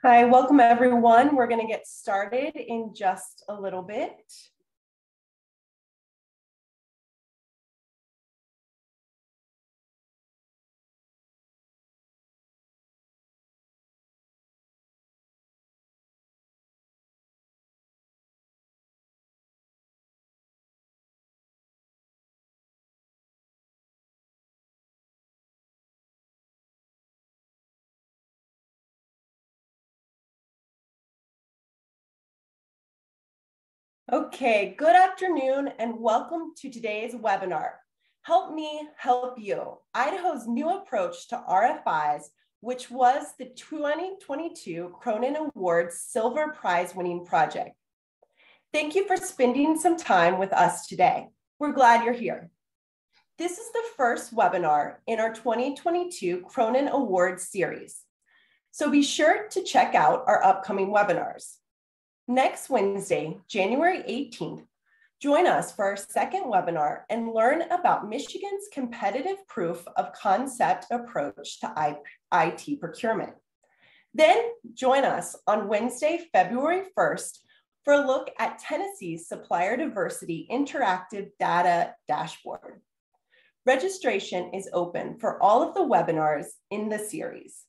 Hi, welcome everyone. We're going to get started in just a little bit. Okay, good afternoon and welcome to today's webinar. Help me help you, Idaho's new approach to RFIs, which was the 2022 Cronin Awards Silver Prize winning project. Thank you for spending some time with us today. We're glad you're here. This is the first webinar in our 2022 Cronin Awards series, so be sure to check out our upcoming webinars. Next Wednesday, January 18th, join us for our second webinar and learn about Michigan's competitive proof of concept approach to IT procurement. Then join us on Wednesday, February 1st for a look at Tennessee's Supplier Diversity Interactive Data Dashboard. Registration is open for all of the webinars in the series.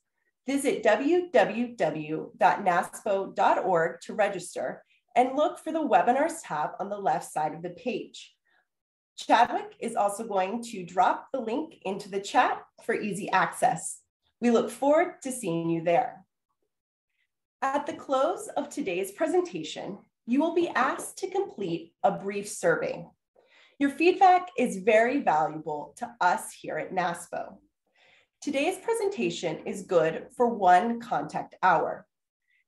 Visit www.naspo.org to register and look for the webinars tab on the left side of the page. Chadwick is also going to drop the link into the chat for easy access. We look forward to seeing you there. At the close of today's presentation, you will be asked to complete a brief survey. Your feedback is very valuable to us here at NASPO. Today's presentation is good for 1 contact hour.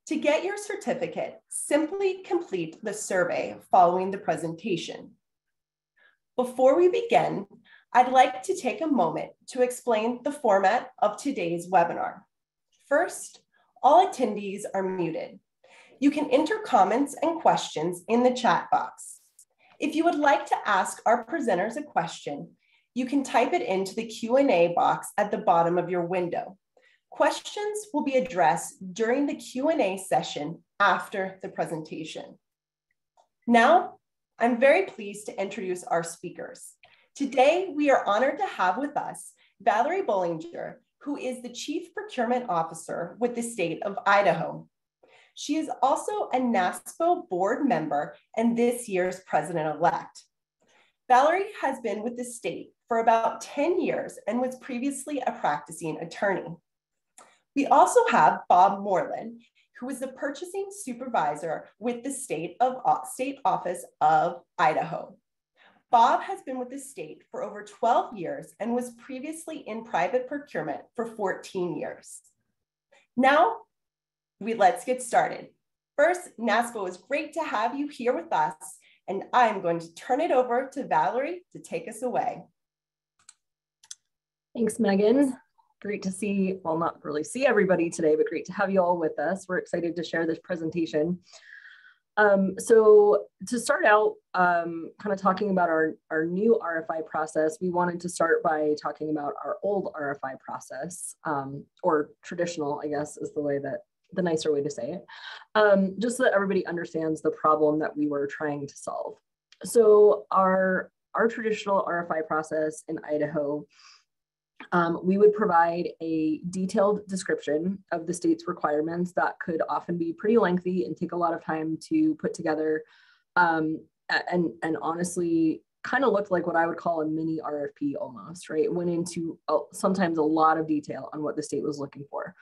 To get your certificate, simply complete the survey following the presentation. Before we begin, I'd like to take a moment to explain the format of today's webinar. First, all attendees are muted. You can enter comments and questions in the chat box. If you would like to ask our presenters a question, you can type it into the Q&A box at the bottom of your window. Questions will be addressed during the Q&A session after the presentation. Now, I'm very pleased to introduce our speakers. Today, we are honored to have with us Valerie Bollinger, who is the Chief Procurement Officer with the state of Idaho. She is also a NASPO board member and this year's president-elect. Valerie has been with the state for about 10 years and was previously a practicing attorney. We also have Bob Morlan, who is the purchasing supervisor with the State Office of Idaho. Bob has been with the state for over 12 years and was previously in private procurement for 14 years. Now, let's get started. First, NASPO, is great to have you here with us, and I'm going to turn it over to Valerie to take us away. Thanks, Megan. Great to see, well, not really see everybody today, but great to have you all with us. We're excited to share this presentation. So to start out, kind of talking about our new RFI process, we wanted to start by talking about our old RFI process, or traditional, I guess, is the nicer way to say it, just so that everybody understands the problem that we were trying to solve. So our traditional RFI process in Idaho, we would provide a detailed description of the state's requirements that could often be pretty lengthy and take a lot of time to put together, and honestly kind of looked like what I would call a mini RFP almost, right? It went into sometimes a lot of detail on what the state was looking for.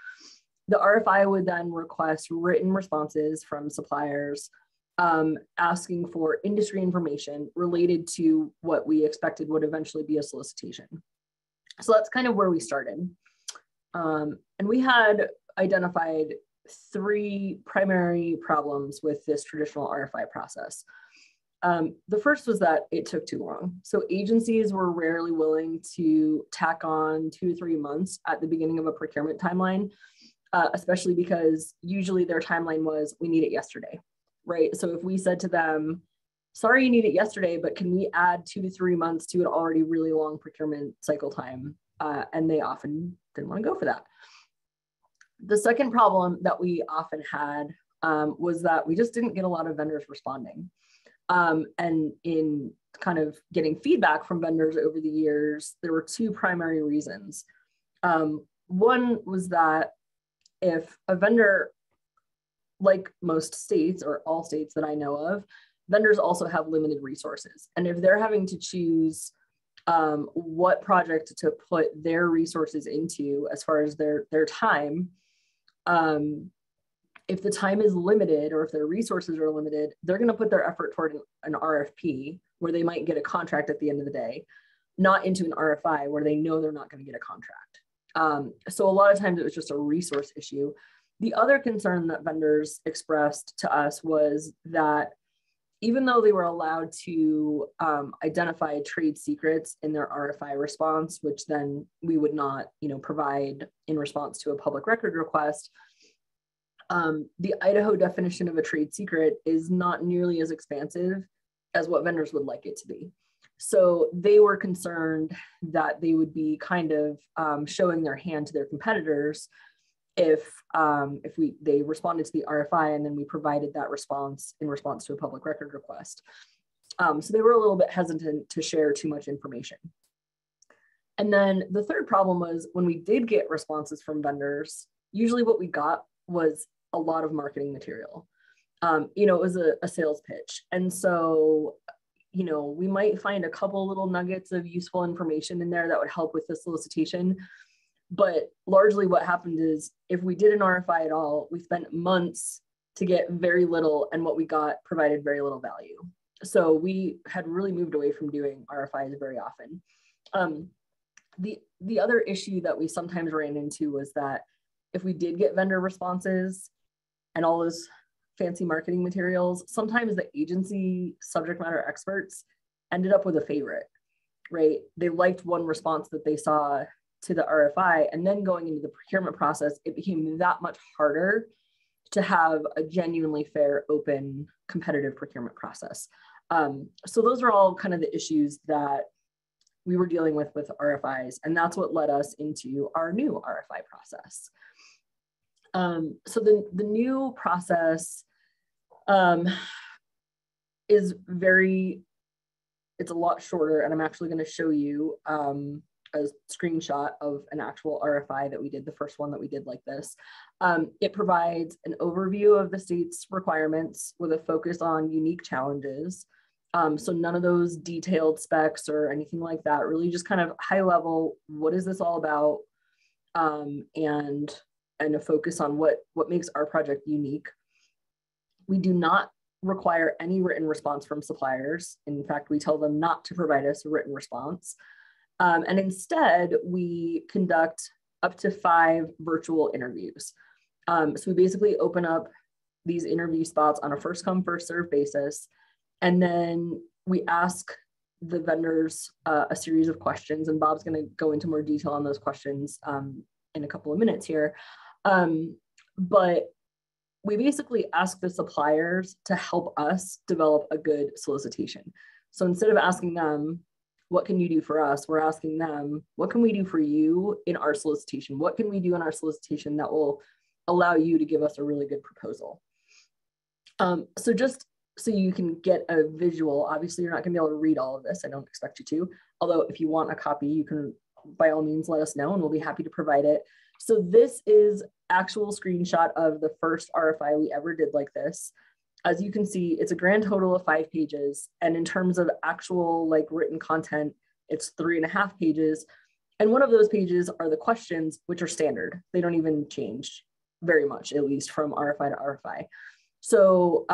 The RFI would then request written responses from suppliers, asking for industry information related to what we expected would eventually be a solicitation. So that's kind of where we started. And we had identified 3 primary problems with this traditional RFI process. The first was that it took too long. So agencies were rarely willing to tack on 2 to 3 months at the beginning of a procurement timeline, especially because usually their timeline was, we need it yesterday, right? So if we said to them, sorry, you need it yesterday, but can we add 2 to 3 months to an already really long procurement cycle time? And they often didn't want to go for that. The second problem that we often had was that we just didn't get a lot of vendors responding. And in kind of getting feedback from vendors over the years, there were two primary reasons. One was that if a vendor, like most states or all states that I know of, vendors also have limited resources. And if they're having to choose what project to put their resources into as far as their time, if the time is limited or if their resources are limited, they're going to put their effort toward an RFP where they might get a contract at the end of the day, not into an RFI where they know they're not going to get a contract. So a lot of times it was just a resource issue. The other concern that vendors expressed to us was that even though they were allowed to identify trade secrets in their RFI response, which then we would not, provide in response to a public record request, the Idaho definition of a trade secret is not nearly as expansive as what vendors would like it to be. So they were concerned that they would be kind of showing their hand to their competitors if they responded to the RFI and then we provided that response in response to a public record request. So they were a little bit hesitant to share too much information. And then the third problem was when we did get responses from vendors, usually what we got was a lot of marketing material. It was a sales pitch. And so, we might find a couple little nuggets of useful information in there that would help with the solicitation. But largely what happened is if we did an RFI at all, we spent months to get very little, and what we got provided very little value. So we had really moved away from doing RFIs very often. The other issue that we sometimes ran into was that if we did get vendor responses and all those fancy marketing materials, sometimes the agency subject matter experts ended up with a favorite, right? They liked one response that they saw to the RFI, and then going into the procurement process, it became that much harder to have a genuinely fair, open, competitive procurement process. So those are all kind of the issues that we were dealing with RFIs, and that's what led us into our new RFI process. So the new process is it's a lot shorter, and I'm actually going to show you a screenshot of an actual RFI that we did, the first one that we did like this. It provides an overview of the state's requirements with a focus on unique challenges. So none of those detailed specs or anything like that, really just kind of high level, what is this all about? And a focus on what makes our project unique. We do not require any written response from suppliers. In fact, we tell them not to provide us a written response. And instead, we conduct up to 5 virtual interviews. So we basically open up these interview spots on a first come, first serve basis. And then we ask the vendors a series of questions, and Bob's going to go into more detail on those questions in a couple of minutes here. But we basically ask the suppliers to help us develop a good solicitation. So instead of asking them, what can you do for us? We're asking them, what can we do for you in our solicitation? What can we do in our solicitation that will allow you to give us a really good proposal? So just so you can get a visual, obviously you're not gonna be able to read all of this. I don't expect you to, although if you want a copy, you can by all means let us know and we'll be happy to provide it. So this is actual screenshot of the first RFI we ever did like this. As you can see, it's a grand total of 5 pages. And in terms of actual written content, it's 3.5 pages. And one of those pages are the questions, which are standard. They don't even change very much, at least from RFI to RFI. So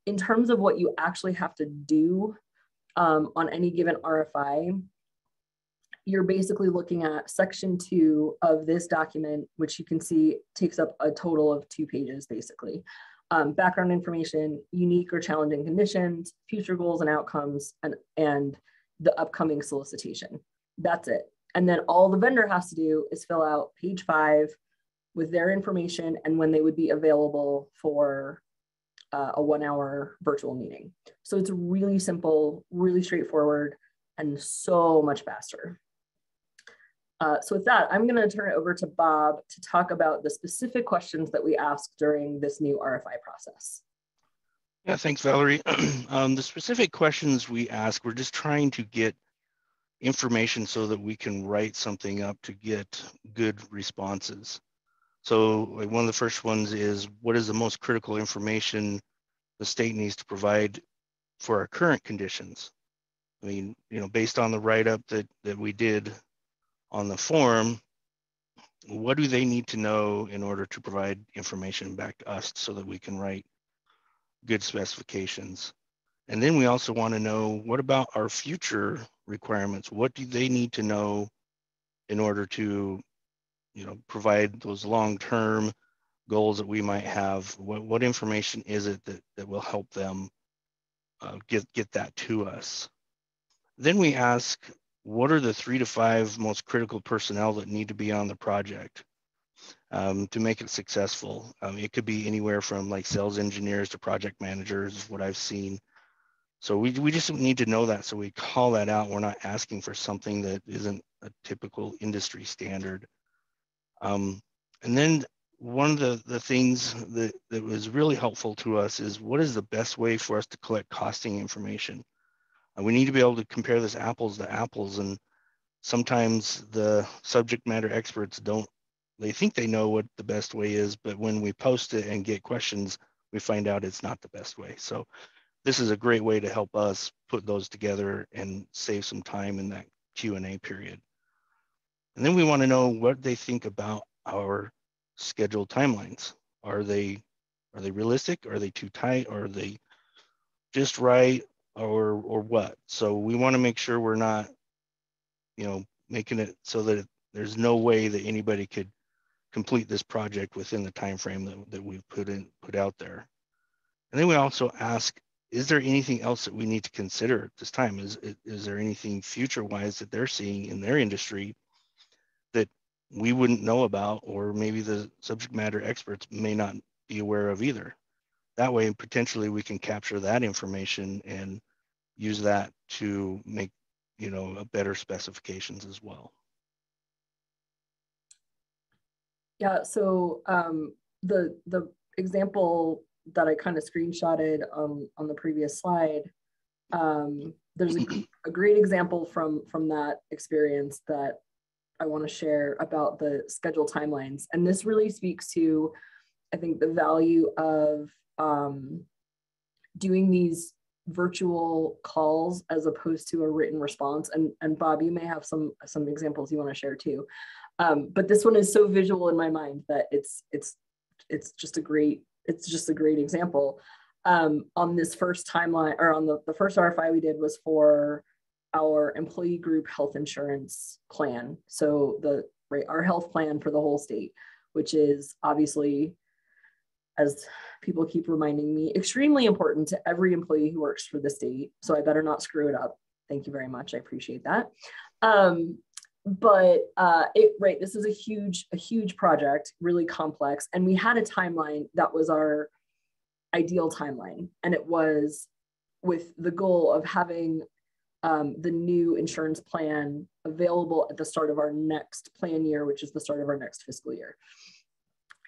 in terms of what you actually have to do on any given RFI, you're basically looking at section 2 of this document, which you can see takes up a total of 2 pages, basically. Background information, unique or challenging conditions, future goals and outcomes, and the upcoming solicitation. That's it. And then all the vendor has to do is fill out page 5 with their information and when they would be available for a 1-hour virtual meeting. So it's really simple, really straightforward, and so much faster. So with that, I'm going to turn it over to Bob to talk about the specific questions that we asked during this new RFI process. Yeah, thanks, Valerie. The specific questions we ask, we're just trying to get information so that we can write something up to get good responses. So like one of the first ones is, what is the most critical information the state needs to provide for our current conditions? I mean, based on the write-up that we did on the form, what do they need to know in order to provide information back to us so that we can write good specifications? And then we also want to know, what about our future requirements? What do they need to know in order to, provide those long-term goals that we might have? What information is it that will help them get that to us? Then we ask, what are the 3 to 5 most critical personnel that need to be on the project to make it successful? It could be anywhere from like sales engineers to project managers, what I've seen. So we just need to know that, so we call that out. We're not asking for something that isn't a typical industry standard. And then one of the things that was really helpful to us is, what is the best way for us to collect costing information? We need to be able to compare this apples to apples, and sometimes the subject matter experts they think they know what the best way is, but when we post it and get questions, we find out it's not the best way. So this is a great way to help us put those together and save some time in that Q&A period. And then we want to know what they think about our scheduled timelines. Are they realistic? Are they too tight? Are they just right? Or what? So we want to make sure we're not, making it so that there's no way that anybody could complete this project within the time frame that we've put out there. And then we also ask, is there anything else that we need to consider at this time? Is there anything future-wise that they're seeing in their industry that we wouldn't know about, or maybe the subject matter experts may not be aware of either? That way, potentially, we can capture that information and use that to make, a better specifications as well. Yeah, so the example that I kind of screenshotted on the previous slide, there's a great example from that experience that I want to share about the schedule timelines. And this really speaks to, I think, the value of doing these virtual calls as opposed to a written response. And Bob, you may have some examples you want to share too. But this one is so visual in my mind that it's just a great example. On this first timeline, or on the first RFI we did, was for our employee group health insurance plan. So our health plan for the whole state, which is obviously, as people keep reminding me, extremely important to every employee who works for the state. So I better not screw it up. Thank you very much. I appreciate that. This is a huge project, really complex. And we had a timeline that was our ideal timeline. And it was with the goal of having the new insurance plan available at the start of our next plan year, which is the start of our next fiscal year.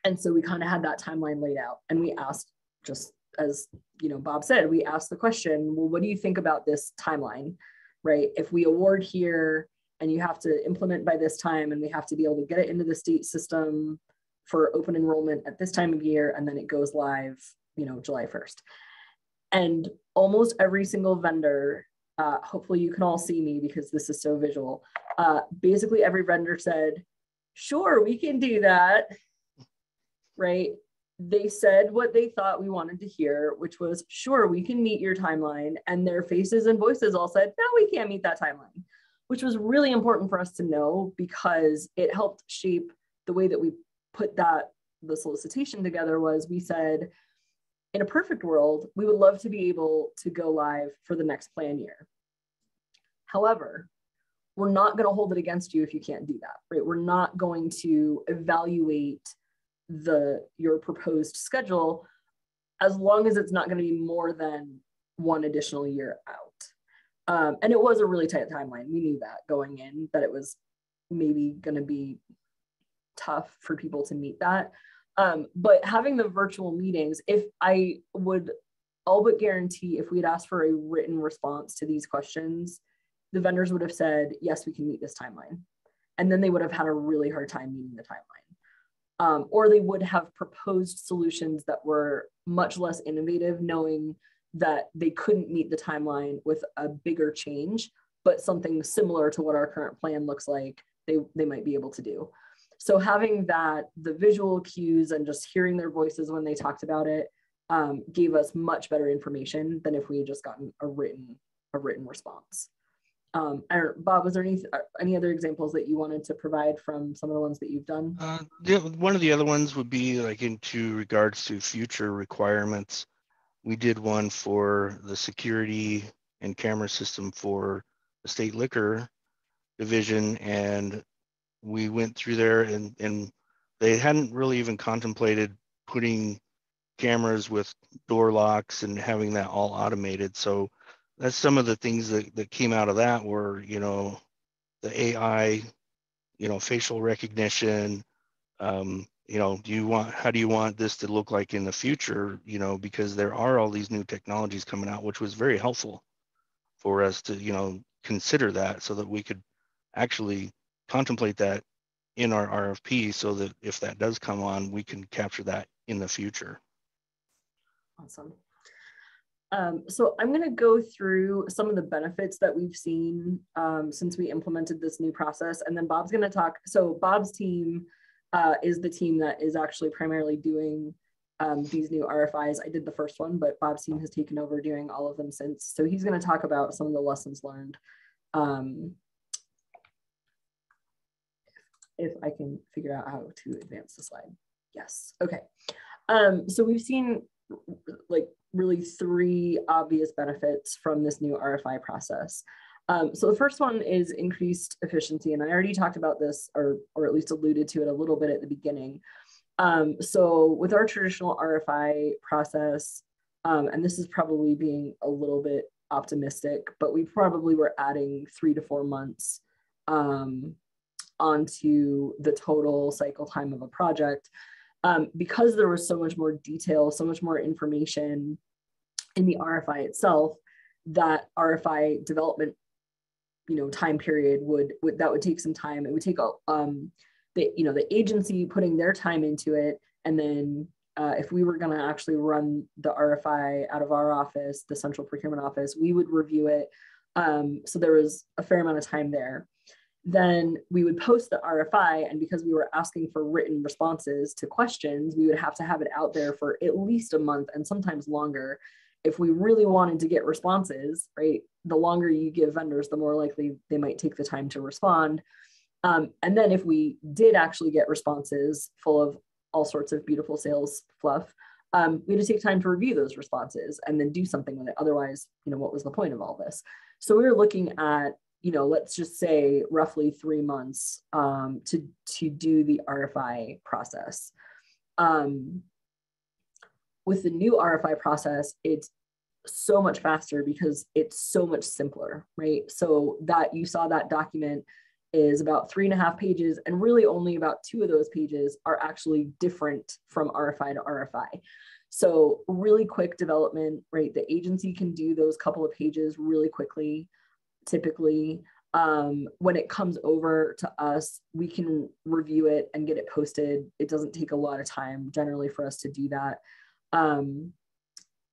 And so we kind of had that timeline laid out, and we asked, just as Bob said, we asked the question, well, what do you think about this timeline, right? If we award here and you have to implement by this time, and we have to be able to get it into the state system for open enrollment at this time of year, and then it goes live, July 1st. And almost every single vendor, hopefully you can all see me because this is so visual, basically every vendor said, sure, we can do that. Right? They said what they thought we wanted to hear, which was, sure, we can meet your timeline. And their faces and voices all said, no, we can't meet that timeline, which was really important for us to know, because it helped shape the way that we put the solicitation together. Was, we said, in a perfect world, we would love to be able to go live for the next plan year. However, we're not going to hold it against you if you can't do that, right? We're not going to evaluate your proposed schedule as long as it's not going to be more than one additional year out. And it was a really tight timeline. We knew that going in, that it was, maybe going to be tough for people to meet that. But having the virtual meetings, if I would all but guarantee if we'd asked for a written response to these questions, the vendors would have said, yes, we can meet this timeline. And then they would have had a really hard time meeting the timeline. Or they would have proposed solutions that were much less innovative, knowing that they couldn't meet the timeline with a bigger change, but something similar to what our current plan looks like, they might be able to do. So having that, the visual cues and just hearing their voices when they talked about it gave us much better information than if we had just gotten a written response. Bob, was there any other examples that you wanted to provide from some of the ones that you've done? Yeah, one of the other ones would be like into regards to future requirements. We did one for the security and camera system for the state liquor division, and we went through there and they hadn't really even contemplated putting cameras with door locks and having that all automated. So that's some of the things that came out of that were, you know, the AI, you know, facial recognition, you know, how do you want this to look like in the future, you know, because there are all these new technologies coming out, which was very helpful for us to, you know, consider that so that we could actually contemplate that in our RFP so that if that does come on, we can capture that in the future. Awesome. So I'm going to go through some of the benefits that we've seen since we implemented this new process, and then Bob's going to talk. So Bob's team is the team that is actually primarily doing these new RFIs. I did the first one, but Bob's team has taken over doing all of them since. So he's going to talk about some of the lessons learned. If I can figure out how to advance the slide. Yes. Okay. So we've seen like really 3 obvious benefits from this new RFI process. So the first one is increased efficiency, and I already talked about this or at least alluded to it a little bit at the beginning. So with our traditional RFI process, and this is probably being a little bit optimistic, but we probably were adding 3 to 4 months onto the total cycle time of a project. Because there was so much more detail, so much more information in the RFI itself, that RFI development, you know, time period would take some time. It would take the agency putting their time into it, and then if we were going to actually run the RFI out of our office, the central procurement office, we would review it. So there was a fair amount of time there. Then we would post the RFI, and because we were asking for written responses to questions, we would have to have it out there for at least a month and sometimes longer. If we really wanted to get responses, right, the longer you give vendors, the more likely they might take the time to respond. And then if we did actually get responses full of all sorts of beautiful sales fluff, we had to take time to review those responses and then do something with it. Otherwise, you know, what was the point of all this? So we were looking at, you know, let's just say roughly 3 months to do the RFI process. With the new RFI process, it's so much faster because it's so much simpler, right? So that you saw that document is about 3.5 pages, and really only about 2 of those pages are actually different from RFI to RFI. So really quick development, right? The agency can do those couple of pages really quickly. Typically, when it comes over to us, we can review it and get it posted. It doesn't take a lot of time generally for us to do that,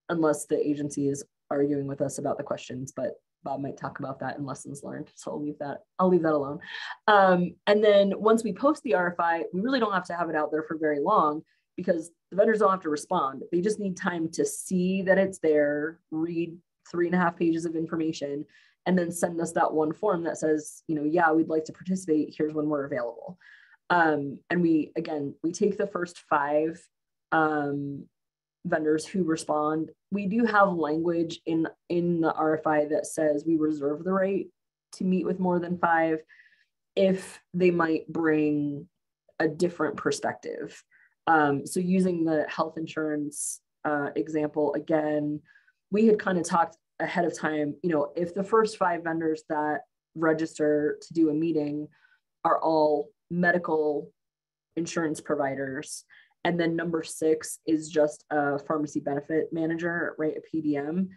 unless the agency is arguing with us about the questions, but Bob might talk about that in lessons learned. So I'll leave that alone. And then once we post the RFI, we really don't have to have it out there for very long because the vendors don't have to respond. They just need time to see that it's there, read 3.5 pages of information, and then send us that one form that says, you know, yeah, we'd like to participate. Here's when we're available. And we take the first 5 vendors who respond. We do have language in the RFI that says we reserve the right to meet with more than 5 if they might bring a different perspective. So using the health insurance example again, we had kind of talked ahead of time, you know, if the first 5 vendors that register to do a meeting are all medical insurance providers. And then number 6 is just a pharmacy benefit manager, right? A PBM.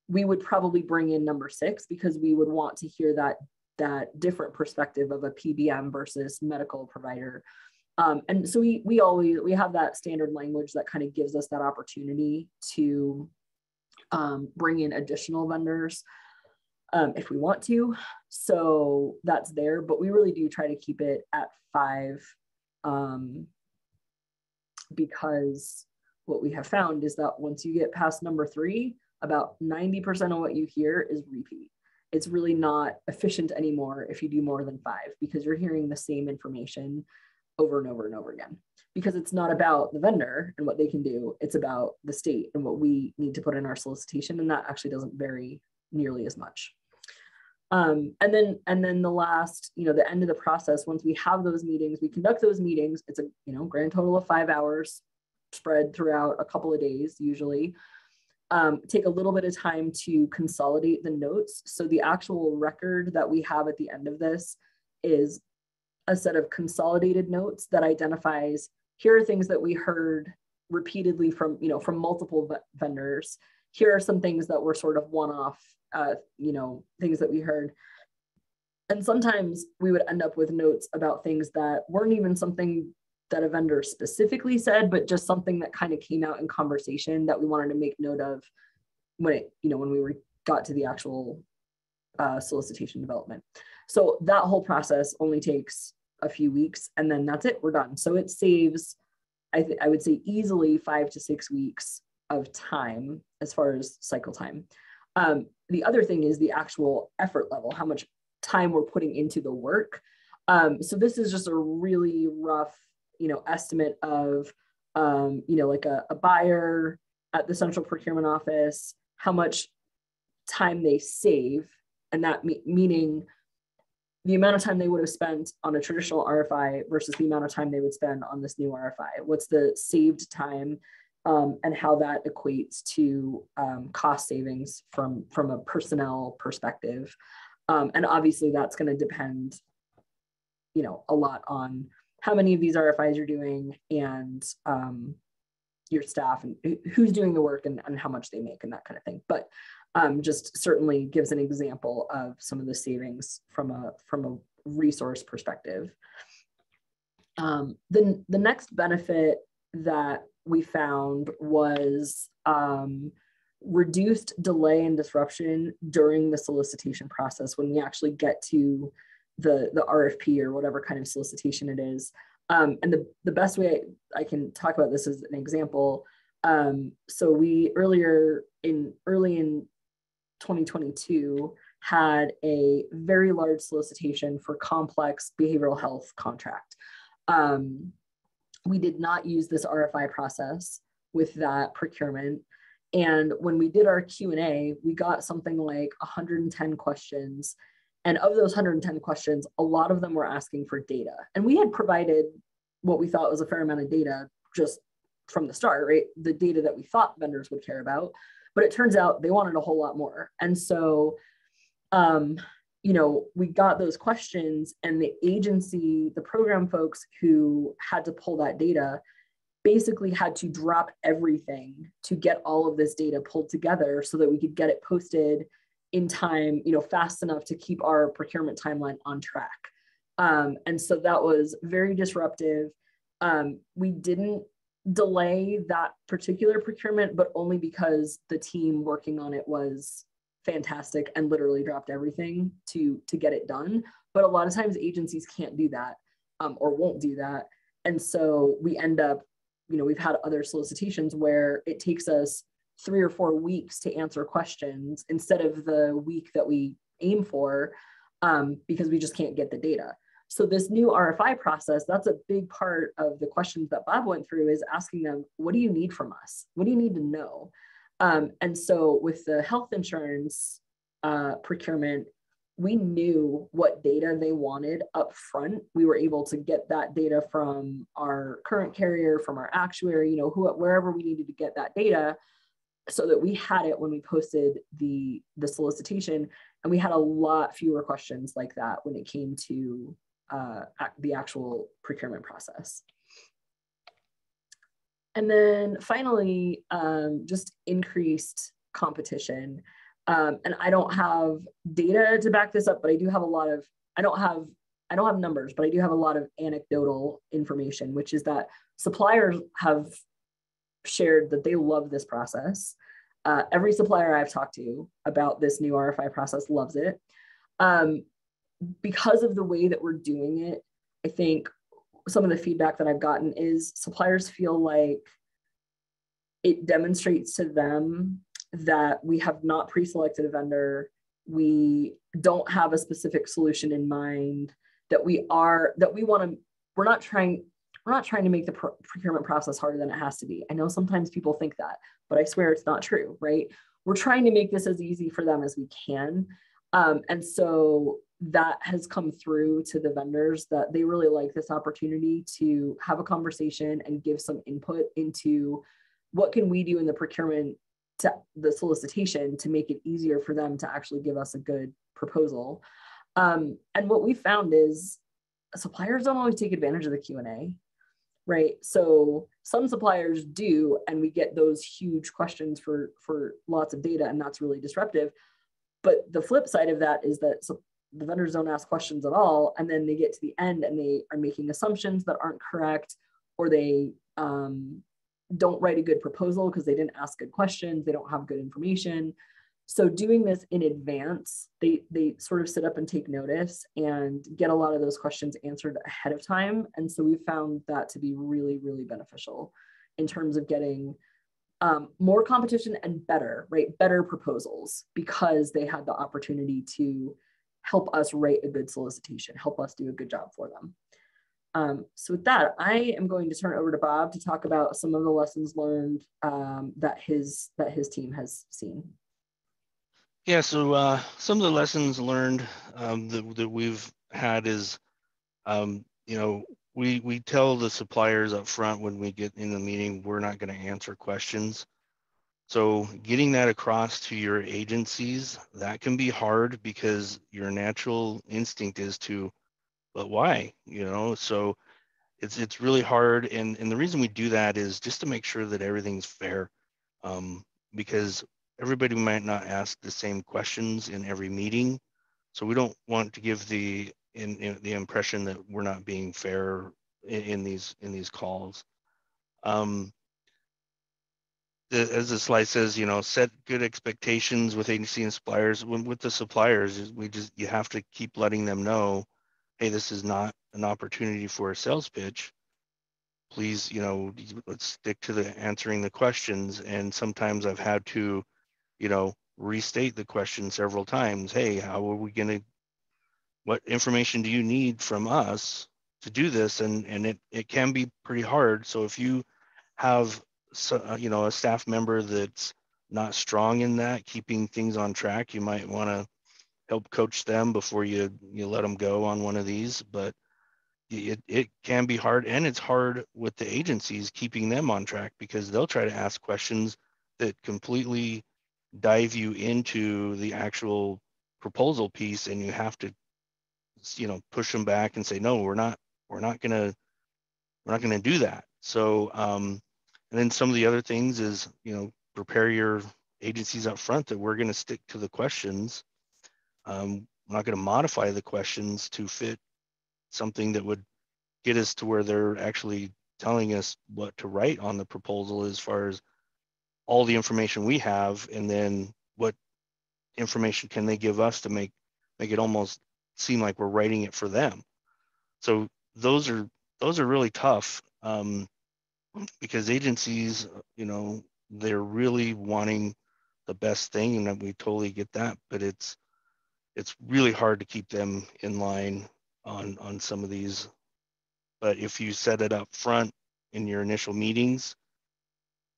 We would probably bring in number 6 because we would want to hear that different perspective of a PBM versus medical provider. And so we have that standard language that kind of gives us that opportunity to bring in additional vendors if we want to. So that's there, but we really do try to keep it at 5 because what we have found is that once you get past number 3, about 90% of what you hear is repeat. It's really not efficient anymore if you do more than 5 because you're hearing the same information over and over and over again, because it's not about the vendor and what they can do. It's about the state and what we need to put in our solicitation. And that actually doesn't vary nearly as much. And then the last, the end of the process, once we have those meetings, we conduct those meetings. It's a, grand total of 5 hours spread throughout a couple of days, usually. Take a little bit of time to consolidate the notes. So the actual record that we have at the end of this is a set of consolidated notes that identifies, here are things that we heard repeatedly from multiple vendors. Here are some things that were sort of one-off, things that we heard. And sometimes we would end up with notes about things that weren't even something that a vendor specifically said, but just something that kind of came out in conversation that we wanted to make note of when we got to the actual solicitation development. So that whole process only takes a few weeks, and then that's it, we're done. So it saves, I would say, easily 5 to 6 weeks of time as far as cycle time. The other thing is the actual effort level, how much time we're putting into the work. So this is just a really rough, estimate of, like a buyer at the central procurement office, how much time they save, and that meaning the amount of time they would have spent on a traditional RFI versus the amount of time they would spend on this new RFI. What's the saved time, and how that equates to cost savings from a personnel perspective. And obviously that's going to depend, a lot on how many of these RFIs you're doing and your staff and who's doing the work and how much they make and that kind of thing. But just certainly gives an example of some of the savings from a resource perspective. The next benefit that we found was reduced delay and disruption during the solicitation process when we actually get to the RFP or whatever kind of solicitation it is. And the best way I can talk about this is an example. So we early in 2022 had a very large solicitation for complex behavioral health contract. We did not use this RFI process with that procurement. And when we did our Q&A, we got something like 110 questions. And of those 110 questions, a lot of them were asking for data. And we had provided what we thought was a fair amount of data just from the start, right? The data that we thought vendors would care about. But it turns out they wanted a whole lot more. And so, we got those questions, and the agency, the program folks who had to pull that data basically had to drop everything to get all of this data pulled together so that we could get it posted in time, fast enough to keep our procurement timeline on track. And so that was very disruptive. We didn't delay that particular procurement, but only because the team working on it was fantastic and literally dropped everything to get it done. But a lot of times agencies can't do that or won't do that. And so we end up, we've had other solicitations where it takes us 3 or 4 weeks to answer questions instead of the week that we aim for, because we just can't get the data. So this new RFI process, that's a big part of the questions that Bob went through, is asking them, what do you need from us? What do you need to know? And so with the health insurance procurement, we knew what data they wanted up front. We were able to get that data from our current carrier, from our actuary, wherever we needed to get that data, so that we had it when we posted the solicitation. And we had a lot fewer questions like that when it came to the actual procurement process. And then finally, just increased competition. And I don't have data to back this up, but I do have a lot of, I don't have numbers, but I do have a lot of anecdotal information, which is that suppliers have shared that they love this process. Every supplier I've talked to about this new RFI process loves it. Because of the way that we're doing it, I think some of the feedback that I've gotten is suppliers feel like it demonstrates to them that we have not pre-selected a vendor, we don't have a specific solution in mind, that we're not trying to make the procurement process harder than it has to be. I know sometimes people think that, but I swear it's not true, right? We're trying to make this as easy for them as we can. And so that has come through to the vendors that they really like this opportunity to have a conversation and give some input into what can we do in the procurement to the solicitation to make it easier for them to actually give us a good proposal. And what we found is suppliers don't always take advantage of the Q&A, right? So some suppliers do, and we get those huge questions for lots of data, and that's really disruptive. But the flip side of that is that the vendors don't ask questions at all, and then they get to the end and they are making assumptions that aren't correct, or they don't write a good proposal because they didn't ask good questions, they don't have good information. So doing this in advance, they sort of sit up and take notice and get a lot of those questions answered ahead of time. And so we found that to be really, really beneficial in terms of getting more competition and better, right? Better proposals, because they had the opportunity to help us write a good solicitation, help us do a good job for them. So with that, I am going to turn it over to Bob to talk about some of the lessons learned that his team has seen. Yeah, so some of the lessons learned that we've had is, we tell the suppliers up front when we get in the meeting, we're not going to answer questions. So getting that across to your agencies, that can be hard because your natural instinct is to, but why? So it's really hard. And the reason we do that is just to make sure that everything's fair, because everybody might not ask the same questions in every meeting. So we don't want to give the impression that we're not being fair in these calls. As the slide says, set good expectations with agency and suppliers. With the suppliers, you have to keep letting them know, hey, this is not an opportunity for a sales pitch. Please, let's stick to answering the questions. And sometimes I've had to, restate the question several times. Hey, how are we going to, what information do you need from us to do this? And it can be pretty hard. So if you have, a staff member that's not strong in that, keeping things on track, you might want to help coach them before you let them go on one of these. But it can be hard, and it's hard with the agencies keeping them on track, because they'll try to ask questions that completely dive you into the actual proposal piece, and you have to push them back and say, no, we're not gonna do that. So and then some of the other things is, prepare your agencies up front that we're going to stick to the questions. We're not going to modify the questions to fit something that would get us to where they're actually telling us what to write on the proposal as far as all the information we have, and then what information can they give us to make it almost seem like we're writing it for them. So those are really tough, because agencies, they're really wanting the best thing, and we totally get that, but it's really hard to keep them in line on some of these. But if you set it up front in your initial meetings,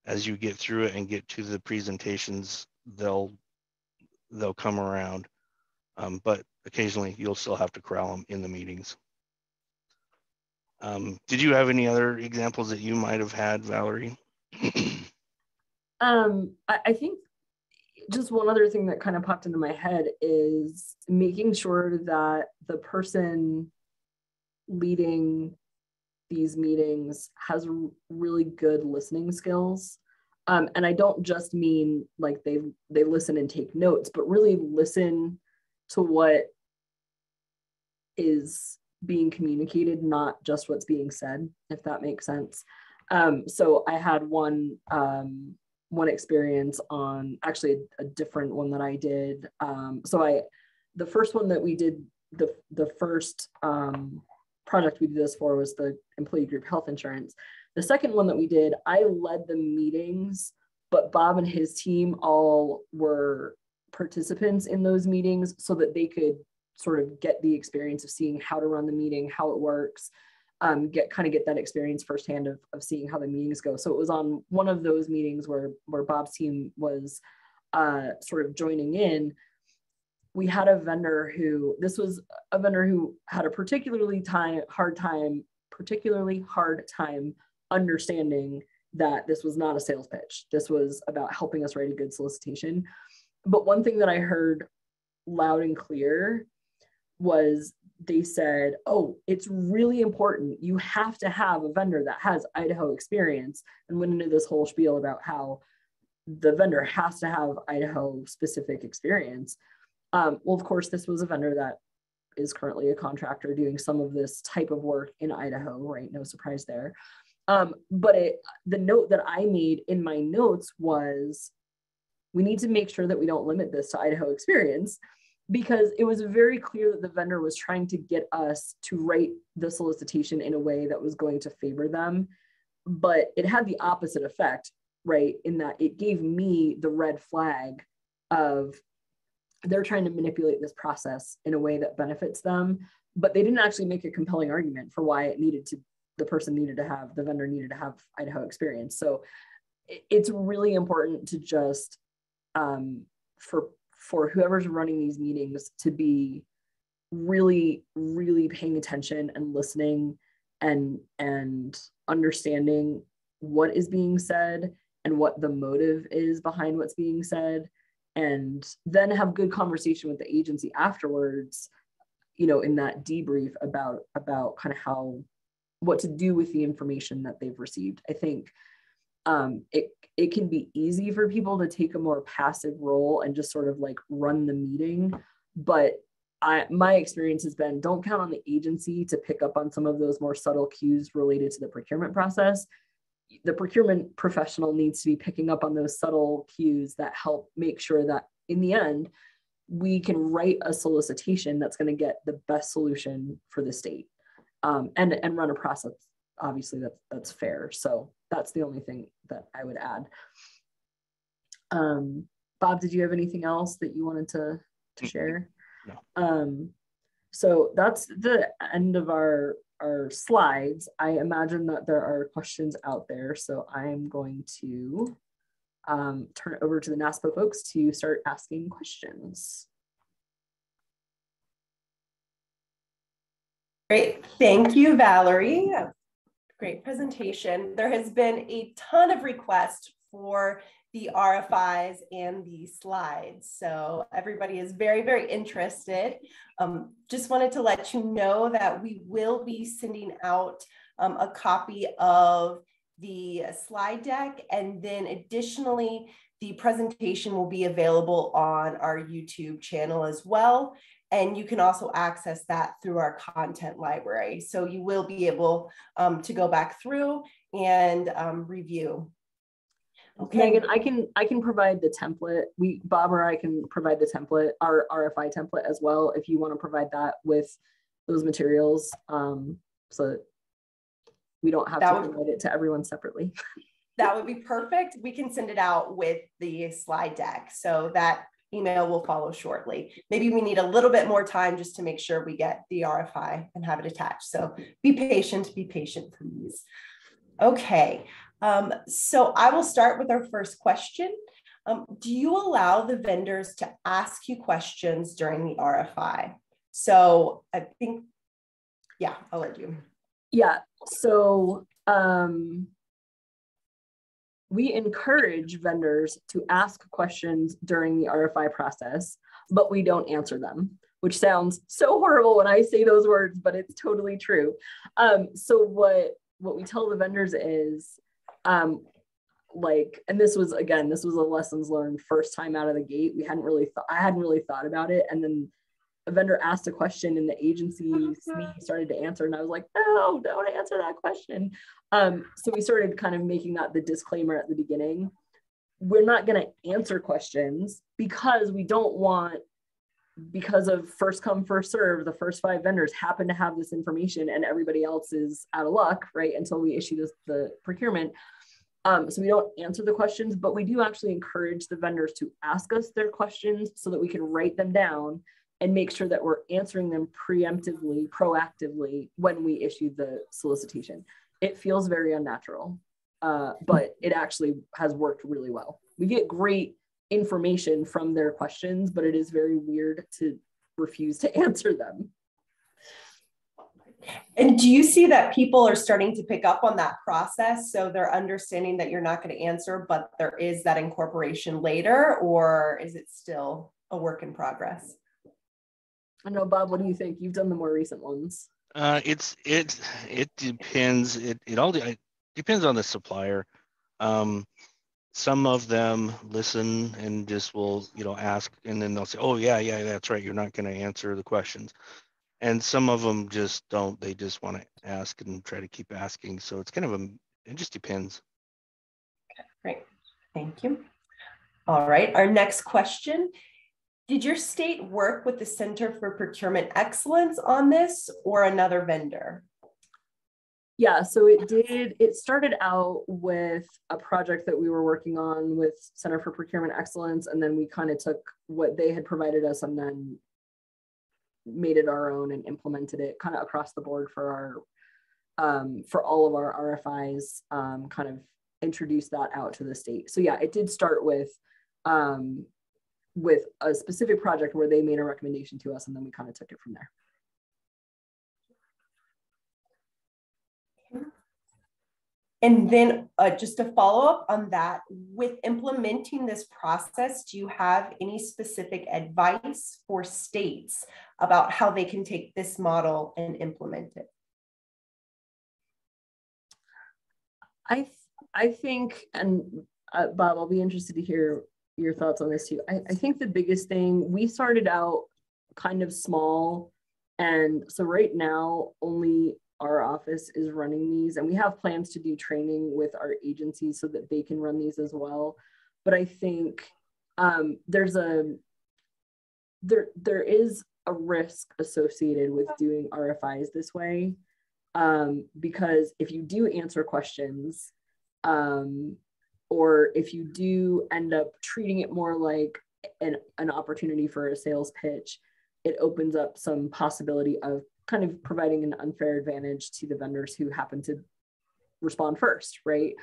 as you get through it and get to the presentations, they'll come around. But occasionally you'll still have to corral them in the meetings. Did you have any other examples that you might have had, Valerie? I think just one other thing that kind of popped into my head is making sure that the person leading these meetings has really good listening skills. And I don't just mean like they listen and take notes, but really listen to what is being communicated, not just what's being said, if that makes sense. So I had one experience on actually a different one that I did. The first one that we did, the first project we did this for was the employee group health insurance. The second one that we did, I led the meetings, but Bob and his team all were participants in those meetings so that they could sort of get the experience of seeing how to run the meeting, how it works, get that experience firsthand of seeing how the meetings go. So it was on one of those meetings where Bob's team was sort of joining in. We had a vendor who had a particularly hard time understanding that this was not a sales pitch. This was about helping us write a good solicitation. But one thing that I heard loud and clear was they said, oh, it's really important. You have to have a vendor that has Idaho experience, and went into this whole spiel about how the vendor has to have Idaho specific experience. Well, of course, this was a vendor that is currently a contractor doing some of this type of work in Idaho, right? No surprise there. But the note that I made in my notes was, we need to make sure that we don't limit this to Idaho experience, because it was very clear that the vendor was trying to get us to write the solicitation in a way that was going to favor them. But it had the opposite effect, right? In that it gave me the red flag of they're trying to manipulate this process in a way that benefits them, but they didn't actually make a compelling argument for why the vendor needed to have Idaho experience. So it's really important to just, for whoever's running these meetings, to be really, really paying attention and listening and understanding what is being said and what the motive is behind what's being said, and then have good conversation with the agency afterwards, in that debrief about kind of what to do with the information that they've received. I think it can be easy for people to take a more passive role and just sort of like run the meeting. But my experience has been, don't count on the agency to pick up on some of those more subtle cues related to the procurement process. The procurement professional needs to be picking up on those subtle cues that help make sure that in the end, we can write a solicitation that's going to get the best solution for the state, and run a process, obviously, that's fair. So that's the only thing that I would add. Bob, did you have anything else that you wanted to share? No. So that's the end of our slides. I imagine that there are questions out there, so I'm going to turn it over to the NASPO folks to start asking questions. Great, thank you, Valerie. Great presentation. There has been a ton of requests for the RFIs and the slides, so everybody is very, very interested. Just wanted to let you know that we will be sending out a copy of the slide deck, and then additionally, the presentation will be available on our YouTube channel as well. And you can also access that through our content library. So you will be able to go back through and review. Okay. Megan, I can provide the template. Bob or I can provide the template, our RFI template as well, if you want to provide that with those materials, so that we don't have to provide it to everyone separately. That would be perfect. We can send it out with the slide deck, so that email will follow shortly. Maybe we need a little bit more time just to make sure we get the RFI and have it attached. So be patient, please. Okay, so I will start with our first question. Do you allow the vendors to ask you questions during the RFI? So I think, yeah, I'll let you. Yeah, so we encourage vendors to ask questions during the RFI process, but we don't answer them. which sounds so horrible when I say those words, but it's totally true. So what we tell the vendors is, and this was a lessons learned first time out of the gate. I hadn't really thought about it. And then a vendor asked a question and the agency started to answer. And I was like, no, don't answer that question. So we started kind of making that the disclaimer at the beginning. We're not going to answer questions because we don't want, because of first come, first serve, the first 5 vendors happen to have this information and everybody else is out of luck, right? Until we issue the procurement. So we don't answer the questions, but we do actually encourage the vendors to ask us their questions so that we can write them down and make sure that we're answering them preemptively, proactively when we issue the solicitation. It feels very unnatural, but it actually has worked really well. We get great information from their questions, but it is very weird to refuse to answer them. And do you see that people are starting to pick up on that process? So they're understanding that you're not going to answer, but there is that incorporation later, or is it still a work in progress? I know, Bob, what do you think? You've done the more recent ones. It depends. It all depends on the supplier. Some of them listen and just will, ask, and then they'll say, oh yeah, that's right, you're not going to answer the questions. And some of them just don't. They just want to ask and try to keep asking. So it's kind of it just depends. Okay, great. Thank you. All right, our next question. Did your state work with the Center for Procurement Excellence on this or another vendor? Yeah, so it did. It started out with a project that we were working on with Center for Procurement Excellence, and then we kind of took what they had provided us and then made it our own and implemented it kind of across the board for all of our RFIs, kind of introduced that out to the state. So yeah, it did start with a specific project where they made a recommendation to us, and then we kind of took it from there. And then just to follow up on that, with implementing this process, do you have any specific advice for states about how they can take this model and implement it? I think, and Bob, I'll be interested to hear your thoughts on this too. I think the biggest thing, we started out kind of small. And so right now, only our office is running these, and we have plans to do training with our agencies so that they can run these as well. But I think there is a risk associated with doing RFIs this way, because if you do answer questions, or if you do end up treating it more like an opportunity for a sales pitch, it opens up some possibility of kind of providing an unfair advantage to the vendors who happen to respond first, right?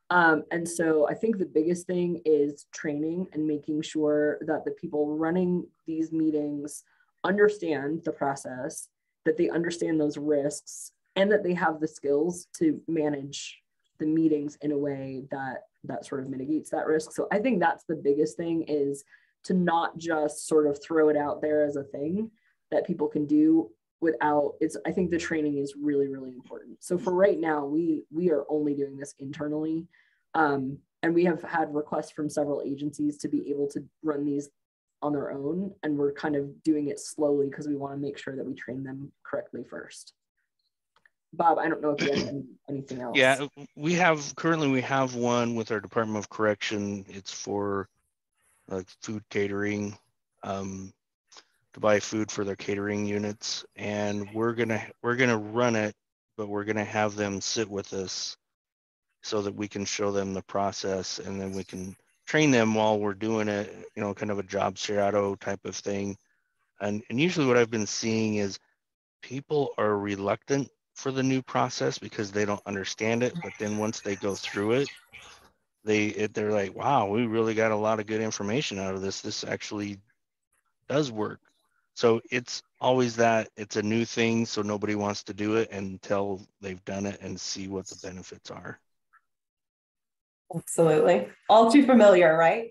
And so I think the biggest thing is training and making sure that the people running these meetings understand the process, that they understand those risks, and that they have the skills to manage the meetings in a way that sort of mitigates that risk. So I think that's the biggest thing, is to not just sort of throw it out there as a thing that people can do without I think the training is really, really important. So for right now, we are only doing this internally. And we have had requests from several agencies to be able to run these on their own. And we're kind of doing it slowly because we want to make sure that we train them correctly first. Bob, I don't know if you have anything else. Yeah, currently we have one with our Department of Correction. It's for food catering, to buy food for their catering units, and we're gonna run it, but we're gonna have them sit with us so that we can show them the process, and then we can train them while we're doing it, kind of a job shadow type of thing. And usually what I've been seeing is people are reluctant for the new process because they don't understand it, but then once they go through it, they're like, wow, we really got a lot of good information out of this. This actually does work. So it's always that it's a new thing, so nobody wants to do it until they've done it and see what the benefits are. Absolutely. All too familiar, right?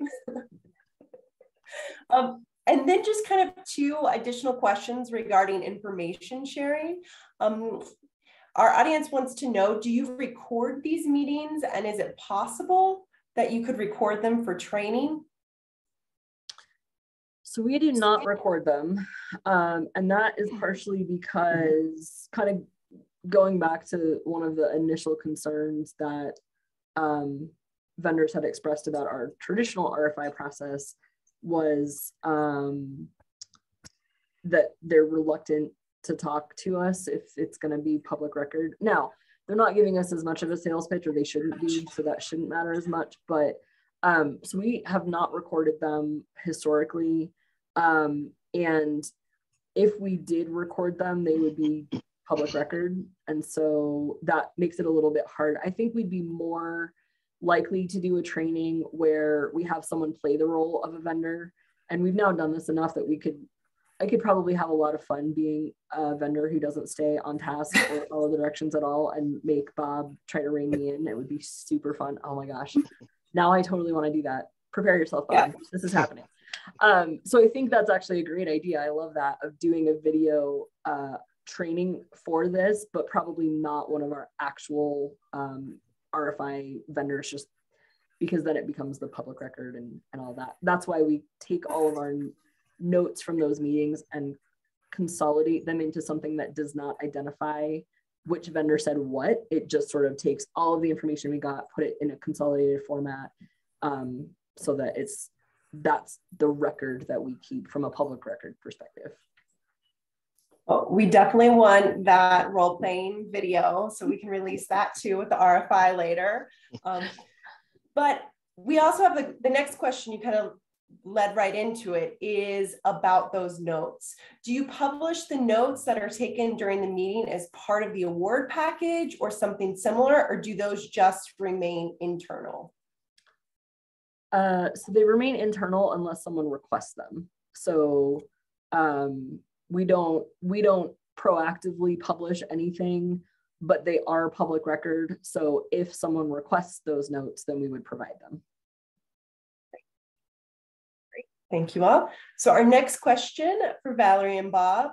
And then just kind of two additional questions regarding information sharing. Our audience wants to know, do you record these meetings, and is it possible that you could record them for training? So we do not record them. And that is partially because, kind of going back to one of the initial concerns that vendors had expressed about our traditional RFI process, was that they're reluctant to talk to us if it's going to be public record. Now, they're not giving us as much of a sales pitch, or they shouldn't be, so that shouldn't matter as much. But so we have not recorded them historically. And if we did record them, they would be public record. And so that makes it a little bit hard. I think we'd be more likely to do a training where we have someone play the role of a vendor. And we've now done this enough that I could probably have a lot of fun being a vendor who doesn't stay on task or follow the directions at all, and make Bob try to rein me in. It would be super fun. Oh my gosh. Now I totally want to do that. Prepare yourself, Bob. Yeah. This is happening. So I think that's actually a great idea. I love that, of doing a video training for this, but probably not one of our actual RFI vendors, just because then it becomes the public record and all that. That's why we take all of our notes from those meetings and consolidate them into something that does not identify which vendor said what. It just sort of takes all of the information we got, put it in a consolidated format, so that that's the record that we keep from a public record perspective. Well, we definitely want that role-playing video, so we can release that too with the RFI later. But we also have the next question, you kind of led right into it, is about those notes. Do you publish the notes that are taken during the meeting as part of the award package or something similar, or do those just remain internal? So they remain internal unless someone requests them. So we don't proactively publish anything, but they are public record. So if someone requests those notes, then we would provide them. Thank you all. So our next question for Valerie and Bob: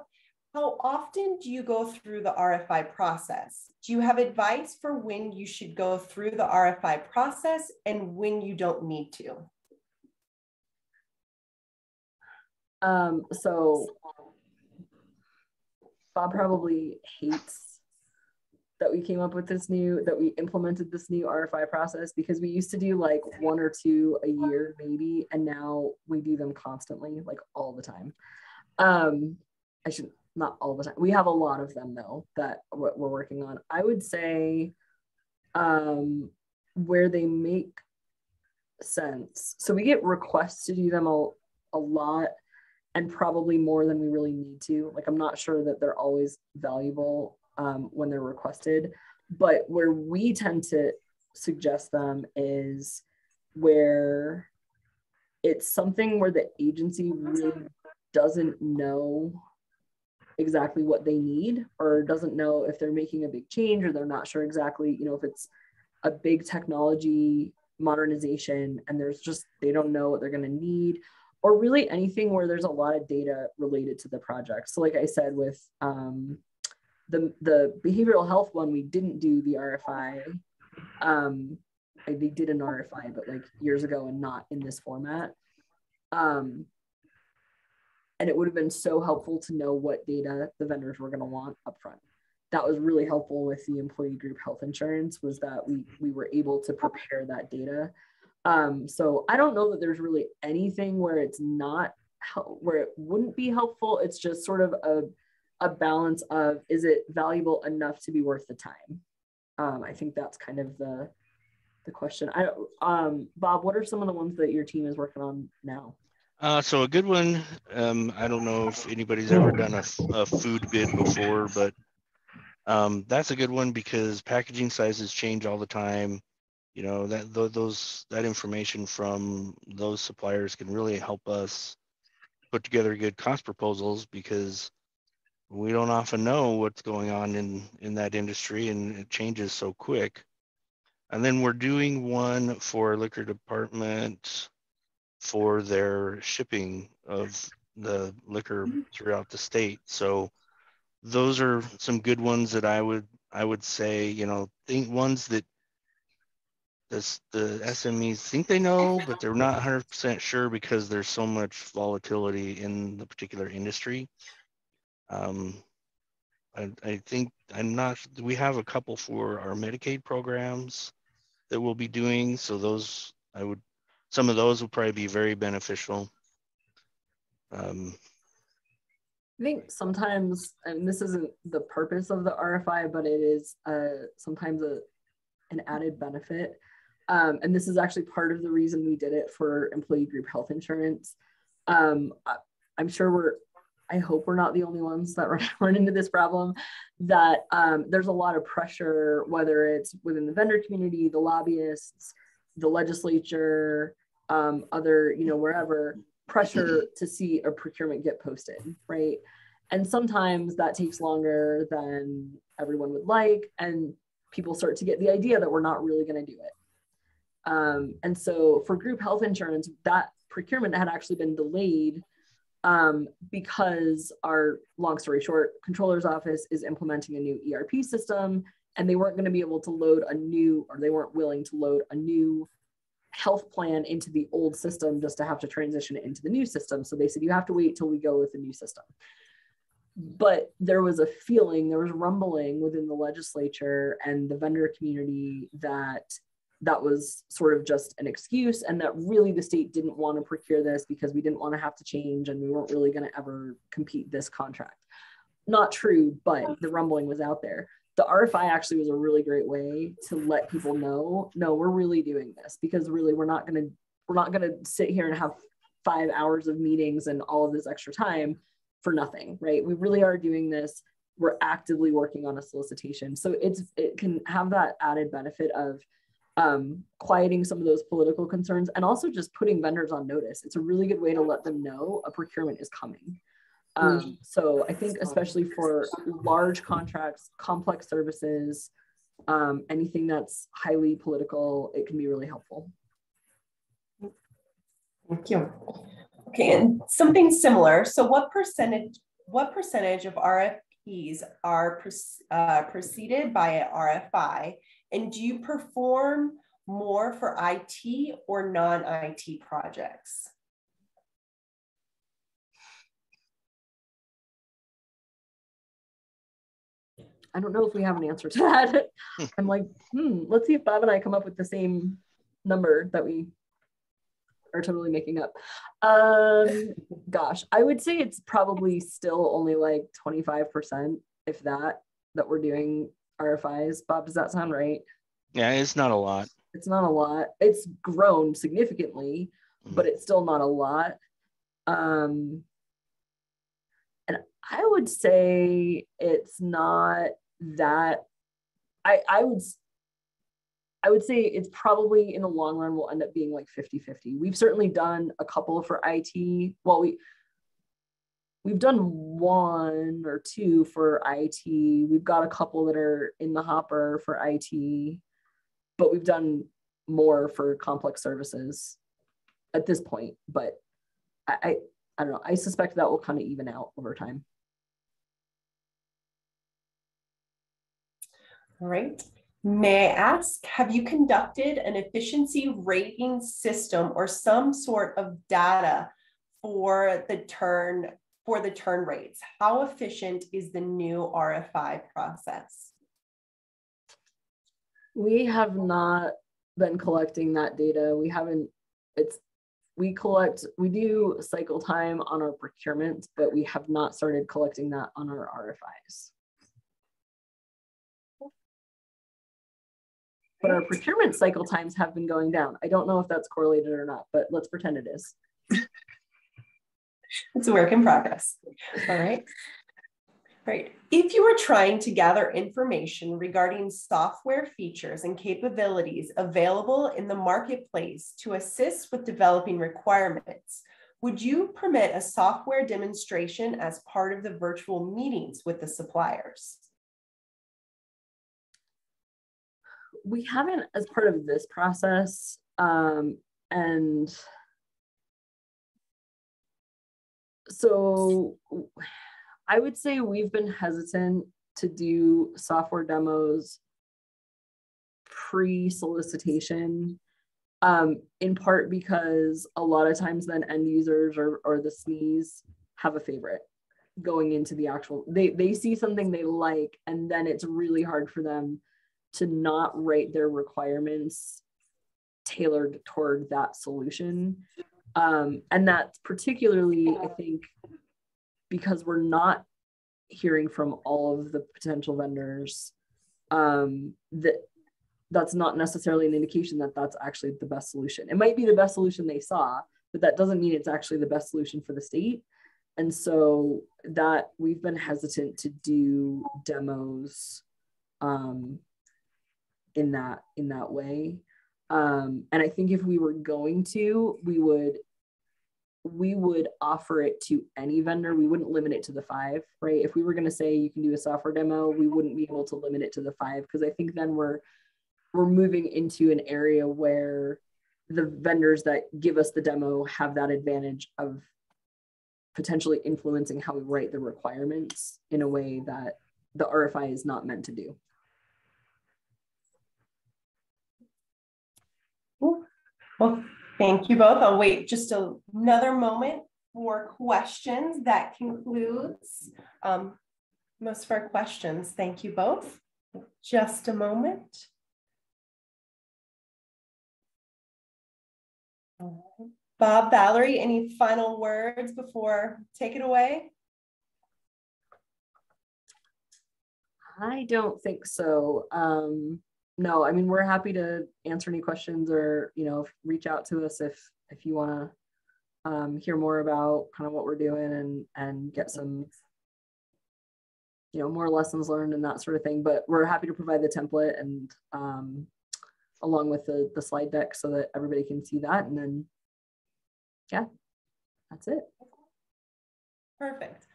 how often do you go through the RFI process? Do you have advice for when you should go through the RFI process and when you don't need to? So Bob probably hates that we came up with that we implemented this new RFI process, because we used to do like 1 or 2 a year maybe, and now we do them constantly, like all the time. Not all the time. We have a lot of them though that we're working on. I would say where they make sense. So we get requests to do them a lot, and probably more than we really need to. Like, I'm not sure that they're always valuable when they're requested, but where we tend to suggest them is where it's something where the agency really doesn't know exactly what they need, or doesn't know if they're making a big change, or they're not sure exactly, if it's a big technology modernization and they don't know what they're going to need, or really anything where there's a lot of data related to the project. So like I said, with the behavioral health one, we didn't do the RFI. They did an RFI, but like years ago, and not in this format. And it would have been so helpful to know what data the vendors were going to want upfront. That was really helpful with the employee group health insurance, was that we were able to prepare that data. So I don't know that there's really anything where it's not, where it wouldn't be helpful. It's just sort of a balance of, is it valuable enough to be worth the time? I think that's kind of the question. Bob, what are some of the ones that your team is working on now? So a good one, I don't know if anybody's ever done a food bid before, but that's a good one, because packaging sizes change all the time. That information from those suppliers can really help us put together good cost proposals, because we don't often know what's going on in that industry, and it changes so quick. And then we're doing one for liquor department for their shipping of the liquor throughout the state. So those are some good ones that I would say, you know, think ones that the SMEs think they know, but they're not 100% sure because there's so much volatility in the particular industry. I think we have a couple for our Medicaid programs that we'll be doing. So some of those will probably be very beneficial. I think sometimes, and this isn't the purpose of the RFI, but it is sometimes an added benefit. And this is actually part of the reason we did it for employee group health insurance. I'm sure I hope we're not the only ones that run into this problem, that there's a lot of pressure, whether it's within the vendor community, the lobbyists, the legislature, other, wherever, pressure to see a procurement get posted, right? And sometimes that takes longer than everyone would like, and people start to get the idea that we're not really going to do it. And so for group health insurance, that procurement had actually been delayed because our, long story short, controller's office is implementing a new ERP system, and they weren't going to be able to load they weren't willing to load a new health plan into the old system just to have to transition it into the new system. So they said, you have to wait till we go with the new system. But there was rumbling within the legislature and the vendor community that was sort of just an excuse, and that really the state didn't want to procure this because we didn't want to have to change, and we weren't really going to ever compete this contract. Not true, but the rumbling was out there. The RFI actually was a really great way to let people know, no, we're really doing this, because really we're not going to sit here and have 5 hours of meetings and all of this extra time for nothing, right? We really are doing this. We're actively working on a solicitation. So it can have that added benefit of quieting some of those political concerns, and also just putting vendors on notice. It's a really good way to let them know a procurement is coming. So I think especially for large contracts, complex services, anything that's highly political, it can be really helpful. Thank you. Okay, and something similar. So what percentage of RFPs are preceded by an RFI? And do you perform more for IT or non-IT projects? I don't know if we have an answer to that. I'm like, let's see if Bob and I come up with the same number that we are totally making up. Gosh, I would say it's probably still only like 25%, if that we're doing RFIs. Bob, does that sound right? Yeah, it's not a lot. It's not a lot. It's grown significantly, but it's still not a lot. And I would say it's not that. I would say it's probably in the long run will end up being like 50-50. We've certainly done a couple for IT. Well, we've done 1 or 2 for IT. We've got a couple that are in the hopper for IT, but we've done more for complex services at this point. But I don't know. I suspect that will kind of even out over time. All right. May I ask, have you conducted an efficiency rating system or some sort of data for the turn rates? How efficient is the new RFI process? We have not been collecting that data. We do cycle time on our procurement, but we have not started collecting that on our RFIs. But our procurement cycle times have been going down. I don't know if that's correlated or not, but let's pretend it is. It's a work in progress. All right. Right. If you were trying to gather information regarding software features and capabilities available in the marketplace to assist with developing requirements, would you permit a software demonstration as part of the virtual meetings with the suppliers? We haven't as part of this process, and So I would say we've been hesitant to do software demos pre-solicitation, in part because a lot of times then end users or the SMEs have a favorite going into the actual, they see something they like, and then it's really hard for them to not write their requirements tailored toward that solution. And that's particularly, I think, because we're not hearing from all of the potential vendors, that's not necessarily an indication that that's actually the best solution. It might be the best solution they saw, but that doesn't mean it's actually the best solution for the state. And so that we've been hesitant to do demos in that way. And I think if we were going to, we would offer it to any vendor. We wouldn't limit it to the 5, right? If we were going to say you can do a software demo, we wouldn't be able to limit it to the 5, because I think then we're moving into an area where the vendors that give us the demo have that advantage of potentially influencing how we write the requirements in a way that the RFI is not meant to do. Well, thank you both. I'll wait just another moment for questions. That concludes most of our questions. Thank you both. Just a moment. Bob, Valerie, any final words before take it away? I don't think so. No, I mean, we're happy to answer any questions, or, you know, reach out to us if you want to hear more about kind of what we're doing and get some, you know, more lessons learned and that sort of thing. But we're happy to provide the template and along with the slide deck so that everybody can see that. And then, yeah, that's it. Perfect.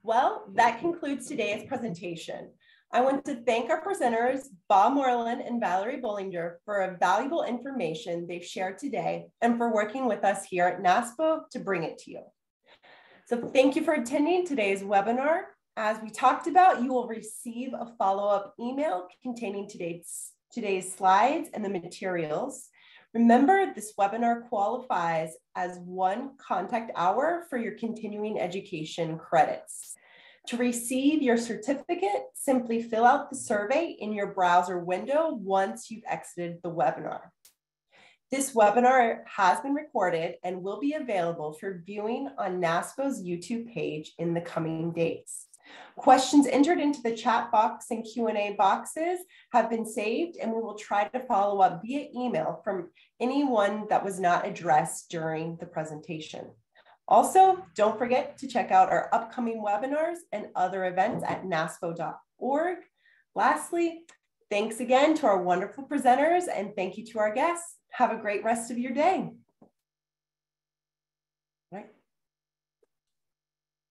Well, that concludes today's presentation. I want to thank our presenters, Bob Morlan and Valerie Bollinger, for a valuable information they've shared today and for working with us here at NASPO to bring it to you. So thank you for attending today's webinar. As we talked about, you will receive a follow-up email containing today's slides and the materials. Remember, this webinar qualifies as 1 contact hour for your continuing education credits. To receive your certificate, simply fill out the survey in your browser window once you've exited the webinar. This webinar has been recorded and will be available for viewing on NASPO's YouTube page in the coming days. Questions entered into the chat box and Q&A boxes have been saved, and we will try to follow up via email from anyone that was not addressed during the presentation. Also, don't forget to check out our upcoming webinars and other events at naspo.org. Lastly, thanks again to our wonderful presenters, and thank you to our guests. Have a great rest of your day. All right.